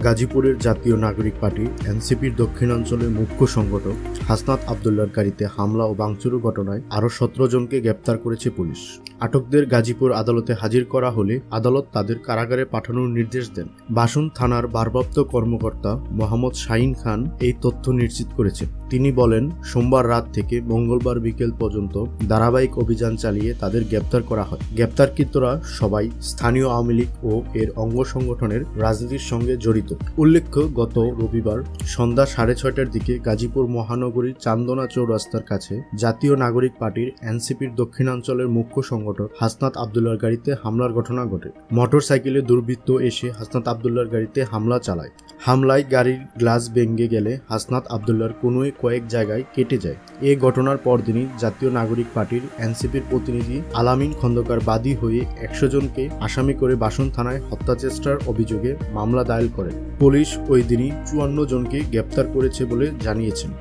গাজীপুরের জাতীয় নাগরিক পার্টি এনসিপির দক্ষিণাঞ্চলের মুখ্য সংগঠক হাসনাত আবদুল্লাহর গাড়িতে হামলা ও ভাঙচুরের ঘটনায় আরও 17 জনকে গ্রেপ্তার করেছে পুলিশ। আটকদের গাজীপুর আদালতে হাজির করা হলে আদালত তাদের কারাগারে পাঠানোর নির্দেশ দেন। বাসন থানার ভারপ্রাপ্ত কর্মকর্তা মোহাম্মদ শাহিন খান এই তথ্য নিশ্চিত করেছেন। তিনি বলেন, সোমবার রাত থেকে মঙ্গলবার বিকেল পর্যন্ত ধারাবাহিক অভিযান চালিয়ে তাদের গ্রেপ্তার করা হয়। গ্রেপ্তারকৃতরা সবাই স্থানীয় আওয়ামী লীগ ও এর অঙ্গ সংগঠনের রাজনীতির সঙ্গে জড়িত। উল্লেখ্য, গত রবিবার সন্ধ্যা 6:30টার দিকে গাজীপুর মহানগরীর চান্দনা চৌরাস্তার কাছে জাতীয় নাগরিক পার্টির এনসিপির দক্ষিণাঞ্চলের মুখ্য সংগঠক হাসনাত আবদুল্লাহর গাড়িতে হামলার ঘটনা ঘটে। মোটরসাইকেলে দুর্বৃত্ত এসে হাসনাত আবদুল্লাহর গাড়িতে হামলা চালায়। হামলায় গাড়ির গ্লাস ভেঙে গেলে হাসনাত আবদুল্লাহর কনুয়ে কয়েক জায়গায় কেটে যায়। এ ঘটনার পরদিনই জাতীয় নাগরিক পার্টির এনসিপির প্রতিনিধি আলামিন খন্দকার বাদী হয়ে 100 জনকে আসামি করে বাসন থানায় হত্যাচেষ্টার অভিযোগে মামলা দায়ের করেন। পুলিশ ওই দিনই 54 জনকে গ্রেপ্তার করেছে বলে জানিয়েছেন।